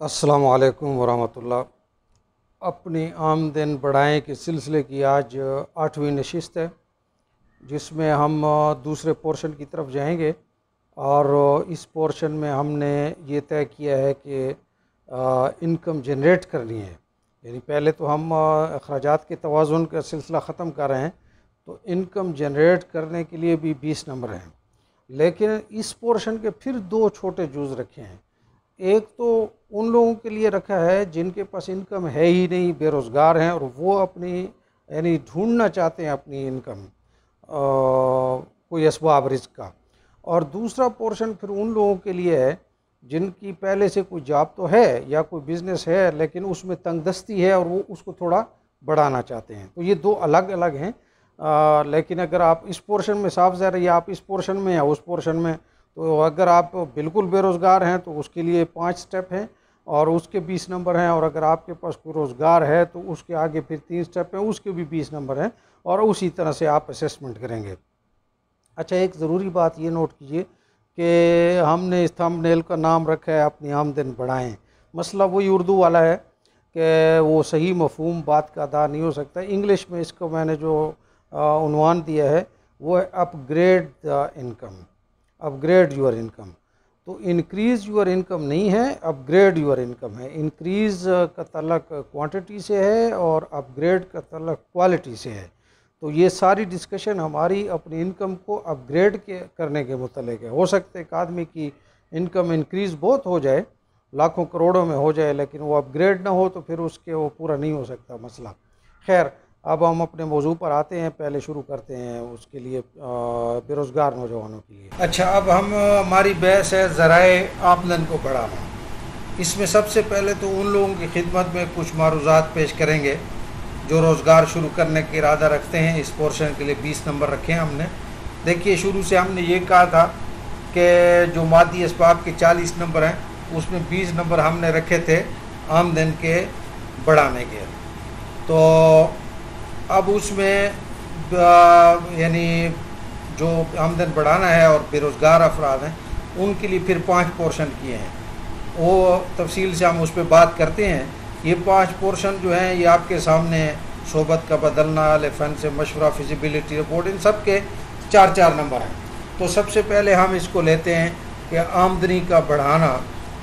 السلام علیکم ورحمۃ اللہ۔ اپنی آمدن بڑھائیں کے سلسلے کی آج 8ویں نشست ہے، جس میں ہم دوسرے پورشن کی طرف جائیں گے، اور اس پورشن میں ہم نے یہ طے کیا ہے کہ انکم جنریٹ کرنی ہے۔ یعنی پہلے تو ہم اخراجات کے توازن کا سلسلہ ختم کر رہے ہیں، تو انکم جنریٹ کرنے کے لیے بھی 20 نمبر ہیں، لیکن اس پورشن کے پھر دو چھوٹے جز رکھے ہیں۔ ایک تو ان لوگوں کے لیے رکھا ہے جن کے پاس انکم ہے ہی نہیں، بے روزگار ہیں، اور وہ اپنی یعنی ڈھونڈنا چاہتے ہیں اپنی انکم کوئی اسباب رزق کا۔ اور دوسرا پورشن پھر ان لوگوں کے لیے ہے جن کی پہلے سے کوئی جاب تو ہے یا کوئی بزنس ہے، لیکن اس میں تنگ دستی ہے اور وہ اس کو تھوڑا بڑھانا چاہتے ہیں۔ تو یہ دو الگ الگ ہیں، لیکن اگر آپ اس پورشن میں صاف ظاہر ہے یا آپ اس پورشن میں یا اس پورشن میں، تو اگر آپ بالکل بے روزگار ہیں تو اس کے لیے 5 سٹیپ ہیں اور اس کے 20 نمبر ہیں، اور اگر آپ کے پاس کوئی روزگار ہے تو اس کے آگے پھر 3 سٹیپ ہیں، اس کے بھی 20 نمبر ہیں، اور اسی طرح سے آپ اسیسمنٹ کریں گے۔ اچھا، ایک ضروری بات یہ نوٹ کیجئے کہ ہم نے اس تھمب نیل کا نام رکھا ہے اپنی آمدن بڑھائیں۔ مسئلہ وہی اردو والا ہے کہ وہ صحیح مفہوم بات کا ادا نہیں ہو سکتا۔ انگلش میں اس کو میں نے جو عنوان دیا ہے وہ ہے upgrade the income, upgrade your income. تو انکریز یور انکم نہیں ہے، اپ گریڈ یور انکم ہے۔ انکریز کا تعلق کوانٹٹی سے ہے اور اپ گریڈ کا تعلق کوالٹی سے ہے۔ تو یہ ساری ڈسکشن ہماری اپنی انکم کو اپ گریڈ کرنے کے متعلق ہے۔ ہو سکتا ہے ایک آدمی کی انکم انکریز بہت ہو جائے، لاکھوں کروڑوں میں ہو جائے، لیکن وہ اپ گریڈ نہ ہو تو پھر اس کے وہ پورا نہیں ہو سکتا مسئلہ۔ خیر، اب ہم اپنے موضوع پر آتے ہیں۔ پہلے شروع کرتے ہیں اس کے لیے بے روزگار نوجوانوں کے لیے۔ اچھا، اب ہماری بحث ہے ذرائع آمدن کو بڑھانا۔ اس میں سب سے پہلے تو ان لوگوں کی خدمت میں کچھ معروضات پیش کریں گے جو روزگار شروع کرنے کا ارادہ رکھتے ہیں۔ اس پورشن کے لیے 20 نمبر رکھے ہیں ہم نے۔ دیکھیے، شروع سے ہم نے یہ کہا تھا کہ جو مادی اسباب کے 40 نمبر ہیں، اس میں 20 نمبر ہم نے رکھے تھے آمدن کے بڑھانے کے۔ تو اب اس میں یعنی جو آمدن بڑھانا ہے اور بے روزگار افراد ہیں ان کے لیے پھر 5 پورشن کیے ہیں، وہ تفصیل سے ہم اس پہ بات کرتے ہیں۔ یہ 5 پورشن جو ہیں یہ آپ کے سامنے ہیں۔ صحبت کا بدلنا، فن سے مشورہ، فیزیبلٹی رپورٹ، ان سب کے 4 نمبر ہیں۔ تو سب سے پہلے ہم اس کو لیتے ہیں کہ آمدنی کا بڑھانا۔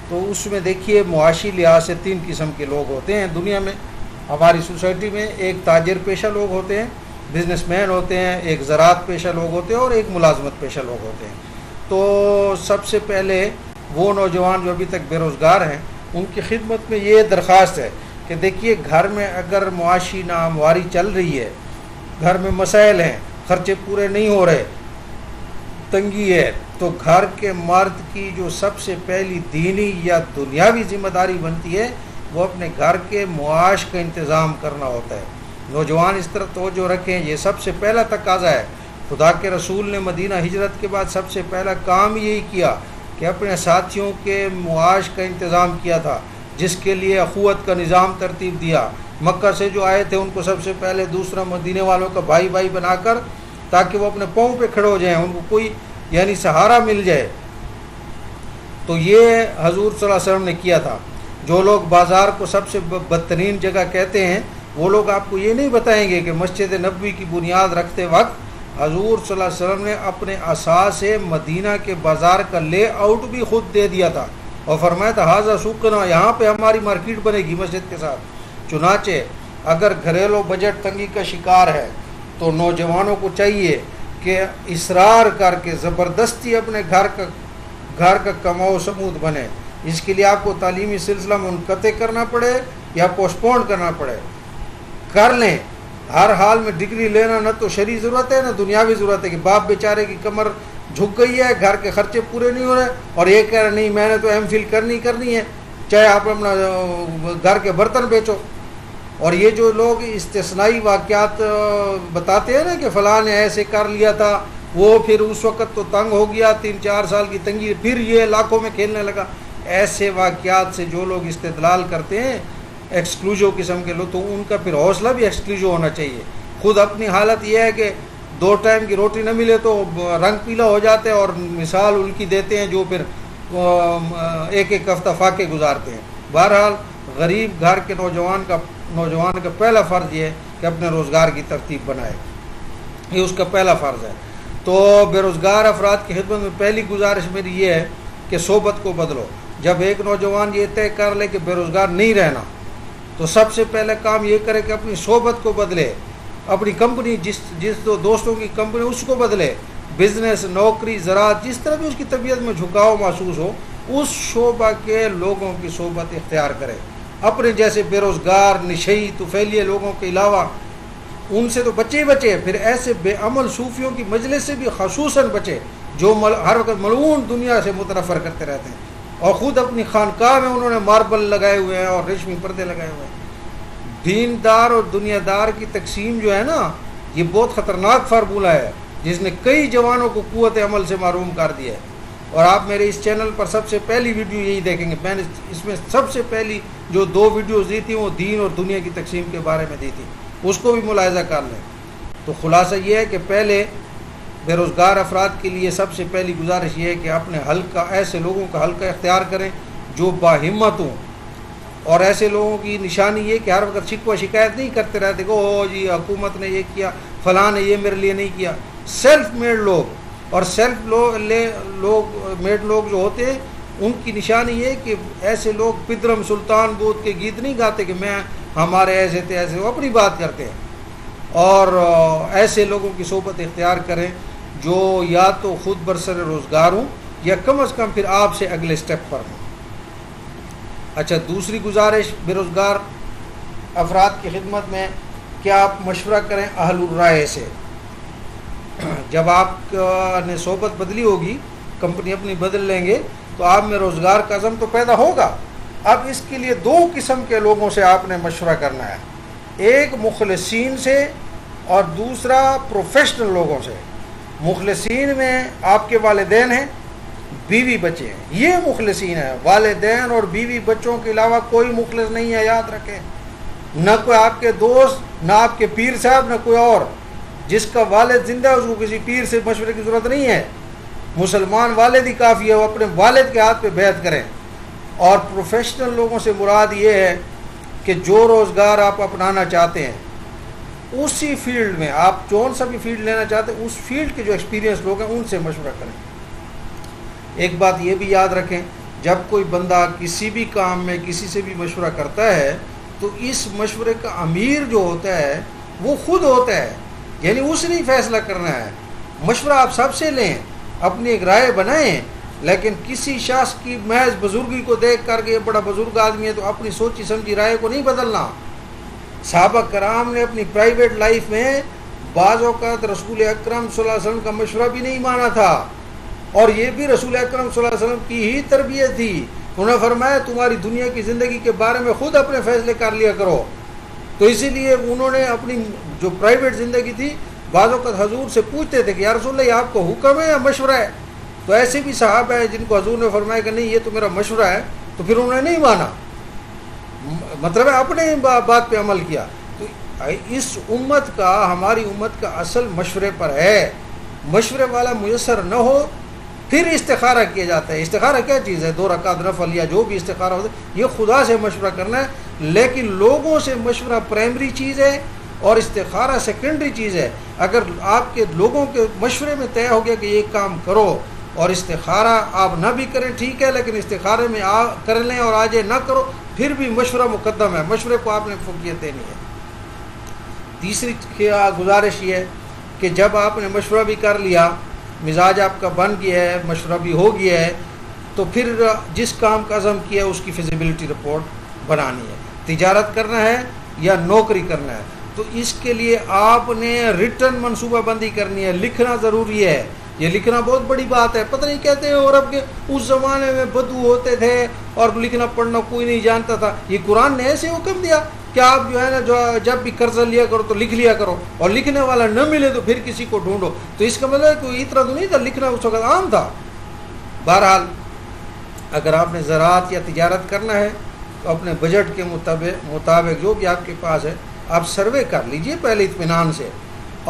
تو اس میں دیکھیے، معاشی لحاظ سے 3 قسم کے لوگ ہوتے ہیں دنیا میں، ہماری سوسائٹی میں۔ ایک تاجر پیشہ لوگ ہوتے ہیں، بزنس مین ہوتے ہیں، ایک زراعت پیشہ لوگ ہوتے ہیں، اور ایک ملازمت پیشہ لوگ ہوتے ہیں۔ تو سب سے پہلے وہ نوجوان جو ابھی تک بے روزگار ہیں ان کی خدمت میں یہ درخواست ہے کہ دیکھیے، گھر میں اگر معاشی ناہمواری چل رہی ہے، گھر میں مسائل ہیں، خرچے پورے نہیں ہو رہے، تنگی ہے، تو گھر کے مرد کی جو سب سے پہلی دینی یا دنیاوی ذمہ داری بنتی ہے وہ اپنے گھر کے معاش کا انتظام کرنا ہوتا ہے۔ نوجوان اس طرح توجہ رکھیں، یہ سب سے پہلا تقاضا ہے۔ خدا کے رسول نے مدینہ ہجرت کے بعد سب سے پہلا کام یہی کیا کہ اپنے ساتھیوں کے معاش کا انتظام کیا تھا، جس کے لیے اخوت کا نظام ترتیب دیا۔ مکہ سے جو آئے تھے ان کو سب سے پہلے دوسرا مدینے والوں کا بھائی بھائی بنا کر، تاکہ وہ اپنے پاؤں پہ کھڑے ہو جائیں، ان کو کوئی یعنی سہارا مل جائے۔ تو یہ حضور صلی اللہ علیہ وسلم نے کیا تھا۔ جو لوگ بازار کو سب سے بدترین جگہ کہتے ہیں، وہ لوگ آپ کو یہ نہیں بتائیں گے کہ مسجد نبوی کی بنیاد رکھتے وقت حضور صلی اللہ علیہ وسلم نے اپنے اساس مدینہ کے بازار کا لے آؤٹ بھی خود دے دیا تھا، اور فرمایا تھا ھذا سوقنا، یہاں پہ ہماری مارکیٹ بنے گی مسجد کے ساتھ۔ چنانچہ اگر گھریلو بجٹ تنگی کا شکار ہے تو نوجوانوں کو چاہیے کہ اصرار کر کے زبردستی اپنے گھر کا کماؤ سمود بنے۔ اس کے لیے آپ کو تعلیمی سلسلہ منقطع کرنا پڑے یا پوسٹ پون کرنا پڑے، کر لیں۔ ہر حال میں ڈگری لینا نہ تو شرعی ضرورت ہے نہ دنیاوی ضرورت ہے کہ باپ بیچارے کی کمر جھک گئی ہے، گھر کے خرچے پورے نہیں ہو رہے، اور یہ کہہ رہے نہیں میں نے تو ایم فل کرنی ہے، چاہے آپ اپنا گھر کے برتن بیچو۔ اور یہ جو لوگ استثنائی واقعات بتاتے ہیں نا کہ فلاں نے ایسے کر لیا تھا، وہ پھر اس وقت تو تنگ ہو گیا، 3-4 سال کی تنگی، پھر یہ لاکھوں میں کھیلنے لگا، ایسے واقعات سے جو لوگ استدلال کرتے ہیں ایکسکلوزو قسم کے لوگ، تو ان کا پھر حوصلہ بھی ایکسکلوزو ہونا چاہیے۔ خود اپنی حالت یہ ہے کہ 2 ٹائم کی روٹی نہ ملے تو رنگ پیلا ہو جاتے ہیں، اور مثال ان کی دیتے ہیں جو پھر ایک ہفتہ فاقے گزارتے ہیں۔ بہرحال غریب گھر کے نوجوان کا پہلا فرض یہ ہے کہ اپنے روزگار کی ترتیب بنائے، یہ اس کا پہلا فرض ہے۔ تو بے روزگار افراد کی خدمت میں پہلی گزارش میری یہ ہے کہ صحبت کو بدلو۔ جب ایک نوجوان یہ طے کر لے کہ بے روزگار نہیں رہنا، تو سب سے پہلے کام یہ کرے کہ اپنی صحبت کو بدلے، اپنی کمپنی جس دوستوں کی کمپنی اس کو بدلے، بزنس، نوکری، زراعت، جس طرح بھی اس کی طبیعت میں جھکاؤ محسوس ہو اس شعبہ کے لوگوں کی صحبت اختیار کرے۔ اپنے جیسے بے روزگار، نشئی، طفیلیے لوگوں کے علاوہ ان سے تو بچے ہی بچے، پھر ایسے بے عمل صوفیوں کی مجلس سے بھی خصوصاً بچے جو ہر وقت ملعون دنیا سے متنفر کرتے رہتے ہیں، اور خود اپنی خانقاہ میں انہوں نے ماربل لگائے ہوئے ہیں اور ریشمی پردے لگائے ہوئے ہیں۔ دیندار اور دنیا دار کی تقسیم جو ہے نا، یہ بہت خطرناک فارمولہ ہے جس نے کئی جوانوں کو قوت عمل سے محروم کر دیا ہے۔ اور آپ میرے اس چینل پر سب سے پہلی ویڈیو یہی دیکھیں گے، میں نے اس میں سب سے پہلی جو 2 ویڈیوز دی تھیں وہ دین اور دنیا کی تقسیم کے بارے میں دی تھی، اس کو بھی ملاحظہ کر لیں۔ تو خلاصہ یہ ہے کہ پہلے بے روزگار افراد کے لیے سب سے پہلی گزارش یہ ہے کہ اپنے حلقہ ایسے لوگوں کا حلقہ اختیار کریں جو باہمت ہوں، اور ایسے لوگوں کی نشانی یہ کہ ہر وقت شکوہ شکایت نہیں کرتے رہتے کہ او جی حکومت نے یہ کیا، فلاں نے یہ میرے لیے نہیں کیا۔ سیلف میڈ لوگ اور میڈ لوگ جو ہوتے ہیں ان کی نشانی یہ کہ ایسے لوگ پدرم سلطان بود کے گیت نہیں گاتے کہ میں ہمارے ایسے تھے ایسے، وہ اپنی بات کرتے ہیں۔ اور ایسے لوگوں کی صحبت اختیار کریں جو یا تو خود برسر روزگار ہوں یا کم از کم پھر آپ سے اگلے سٹیپ پر ہوں۔ اچھا، دوسری گزارش بے روزگار افراد کی خدمت میں کہ آپ مشورہ کریں اہل الرائے سے۔ جب آپ نے صحبت بدلی ہوگی، کمپنی اپنی بدل لیں گے تو آپ میں روزگار کا عزم تو پیدا ہوگا۔ اب اس کے لیے 2 قسم کے لوگوں سے آپ نے مشورہ کرنا ہے، ایک مخلصین سے اور دوسرا پروفیشنل لوگوں سے۔ مخلصین میں آپ کے والدین ہیں، بیوی بچے ہیں، یہ مخلصین ہیں۔ والدین اور بیوی بچوں کے علاوہ کوئی مخلص نہیں ہے، یاد رکھیں۔ نہ کوئی آپ کے دوست، نہ آپ کے پیر صاحب، نہ کوئی اور۔ جس کا والد زندہ ہے اس کو کسی پیر سے مشورے کی ضرورت نہیں ہے، مسلمان والد ہی کافی ہے، وہ اپنے والد کے ہاتھ پہ بیعت کریں۔ اور پروفیشنل لوگوں سے مراد یہ ہے کہ جو روزگار آپ اپنانا چاہتے ہیں اسی فیلڈ میں، آپ جون سا بھی فیلڈ لینا چاہتے ہیں اس فیلڈ کے جو ایکسپیرینس لوگ ہیں ان سے مشورہ کریں۔ ایک بات یہ بھی یاد رکھیں، جب کوئی بندہ کسی بھی کام میں کسی سے بھی مشورہ کرتا ہے تو اس مشورے کا امیر جو ہوتا ہے وہ خود ہوتا ہے، یعنی اس نے ہی فیصلہ کرنا ہے۔ مشورہ آپ سب سے لیں، اپنی ایک رائے بنائیں، لیکن کسی شخص کی محض بزرگی کو دیکھ کر کے یہ بڑا بزرگ آدمی ہے تو اپنی سوچی سمجھی رائے کو نہیں بدلنا۔ صحابہ کرام نے اپنی پرائیویٹ لائف میں بعض اوقات رسول اکرم صلی اللہ علیہ وسلم کا مشورہ بھی نہیں مانا تھا، اور یہ بھی رسول اکرم صلی اللہ علیہ وسلم کی ہی تربیت تھی۔ انہوں نے فرمایا تمہاری دنیا کی زندگی کے بارے میں خود اپنے فیصلے کر لیا کرو۔ تو اسی لیے انہوں نے اپنی جو پرائیویٹ زندگی تھی بعض اوقات حضور سے پوچھتے تھے کہ یا رسول اللہ یہ آپ کو حکم ہے یا مشورہ ہے؟ تو ایسے بھی صحابہ ہیں جن کو حضور نے فرمایا کہ نہیں یہ تو میرا مشورہ ہے، تو پھر انہوں نے نہیں مانا، مطلب ہے اپنے بات پہ عمل کیا۔ تو اس امت کا، ہماری امت کا اصل مشورے پر ہے۔ مشورے والا میسر نہ ہو پھر استخارہ کیا جاتا ہے۔ استخارہ کیا چیز ہے؟ 2 رکعت نفل یا جو بھی استخارہ ہوتا ہے یہ خدا سے مشورہ کرنا ہے، لیکن لوگوں سے مشورہ پرائمری چیز ہے اور استخارہ سیکنڈری چیز ہے۔ اگر آپ کے لوگوں کے مشورے میں طے ہو گیا کہ یہ کام کرو اور استخارہ آپ نہ بھی کریں ٹھیک ہے، لیکن استخارے میں کر لیں اور آج نہ کرو پھر بھی مشورہ مقدم ہے، مشورے کو آپ نے فوقیت دینی ہے۔ تیسری گزارش یہ ہے کہ جب آپ نے مشورہ بھی کر لیا، مزاج آپ کا بن گیا ہے، مشورہ بھی ہو گیا ہے، تو پھر جس کام کا عزم کیا ہے اس کی فیزیبلٹی رپورٹ بنانی ہے۔ تجارت کرنا ہے یا نوکری کرنا ہے تو اس کے لیے آپ نے ریٹن منصوبہ بندی کرنی ہے، لکھنا ضروری ہے۔ یہ لکھنا بہت بڑی بات ہے۔ پتہ نہیں کہتے ہیں عرب کے اس زمانے میں بدو ہوتے تھے اور لکھنا پڑھنا کوئی نہیں جانتا تھا۔ یہ قرآن نے ایسے حکم دیا کہ آپ جو ہے نا جب بھی قرضہ لیا کرو تو لکھ لیا کرو، اور لکھنے والا نہ ملے تو پھر کسی کو ڈھونڈو۔ تو اس کا مطلب ہے کوئی اتنا تو نہیں تھا، لکھنا اس وقت عام تھا۔ بہرحال اگر آپ نے زراعت یا تجارت کرنا ہے تو اپنے بجٹ کے مطابق جو بھی آپ کے پاس ہے آپ سروے کر لیجئے پہلے اطمینان سے،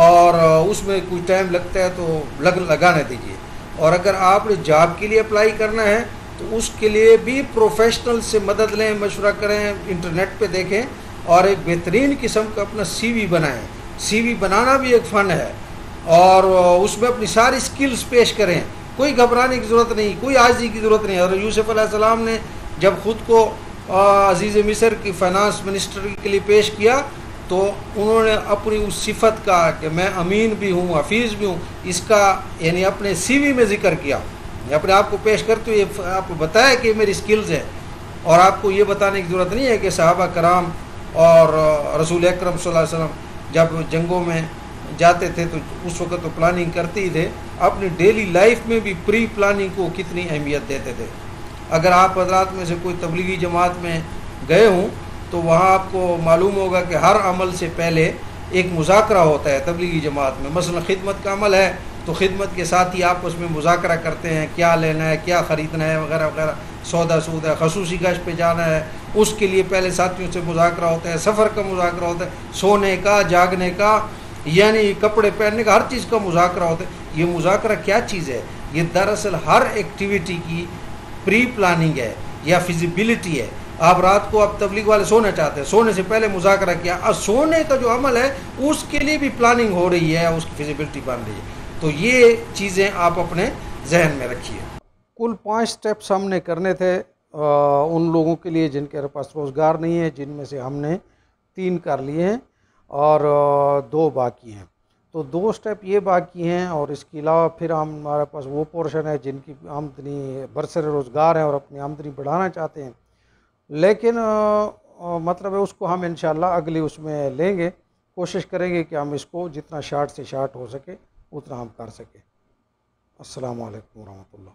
اور اس میں کچھ ٹائم لگتا ہے تو لگانے دیجیے۔ اور اگر آپ نے جاب کے لیے اپلائی کرنا ہے تو اس کے لیے بھی پروفیشنل سے مدد لیں، مشورہ کریں، انٹرنیٹ پہ دیکھیں اور ایک بہترین قسم کا اپنا سی وی بنائیں۔ سی وی بنانا بھی ایک فن ہے، اور اس میں اپنی ساری سکلز پیش کریں، کوئی گھبرانے کی ضرورت نہیں، کوئی عاجزی کی ضرورت نہیں۔ اور یوسف علیہ السلام نے جب خود کو عزیز مصر کی فائنانس منسٹر کے لیے پیش کیا تو انہوں نے اپنی اس صفت کا کہ میں امین بھی ہوں، حفیظ بھی ہوں، اس کا یعنی اپنے سی وی میں ذکر کیا، اپنے آپ کو پیش کرتے ہوئے آپ کو بتایا کہ میری سکلز ہیں۔ اور آپ کو یہ بتانے کی ضرورت نہیں ہے کہ صحابہ کرام اور رسول اکرم صلی اللہ علیہ وسلم جب جنگوں میں جاتے تھے تو اس وقت تو پلاننگ کرتے ہی تھے، اپنی ڈیلی لائف میں بھی پری پلاننگ کو کتنی اہمیت دیتے تھے۔ اگر آپ حضرات میں سے کوئی تبلیغی جماعت میں گئے ہوں تو وہاں آپ کو معلوم ہوگا کہ ہر عمل سے پہلے ایک مذاکرہ ہوتا ہے تبلیغی جماعت میں۔ مثلا خدمت کا عمل ہے تو خدمت کے ساتھ ہی آپس میں مذاکرہ کرتے ہیں، کیا لینا ہے، کیا خریدنا ہے، وغیرہ وغیرہ، سودا سود ہے، خصوصی گشت پہ جانا ہے، اس کے لیے پہلے ساتھیوں سے مذاکرہ ہوتا ہے، سفر کا مذاکرہ ہوتا ہے، سونے کا، جاگنے کا، یعنی کپڑے پہننے کا، ہر چیز کا مذاکرہ ہوتا ہے۔ یہ مذاکرہ کیا چیز ہے؟ یہ دراصل ہر ایکٹیویٹی کی پری پلاننگ ہے یا فیزیبلٹی ہے۔ آپ رات کو آپ تبلیغ والے سونا چاہتے ہیں، سونے سے پہلے مذاکرہ کیا، اور سونے کا جو عمل ہے اس کے لیے بھی پلاننگ ہو رہی ہے، اس کی فیزیبلٹی بن رہی ہے۔ تو یہ چیزیں آپ اپنے ذہن میں رکھیے۔ کل 5 سٹیپس ہم نے کرنے تھے ان لوگوں کے لیے جن کے پاس روزگار نہیں ہے، جن میں سے ہم نے 3 کر لیے ہیں اور 2 باقی ہیں۔ تو 2 سٹیپ یہ باقی ہیں، اور اس کے علاوہ پھر ہمارے پاس وہ پورشن ہے جن کی آمدنی برسر روزگار ہے اور اپنی آمدنی بڑھانا چاہتے ہیں، لیکن مطلب ہے اس کو ہم انشاءاللہ اگلی اس میں لیں گے، کوشش کریں گے کہ ہم اس کو جتنا شارٹ سے شارٹ ہو سکے اتنا ہم کر سکیں۔ السلام علیکم ورحمۃ اللہ۔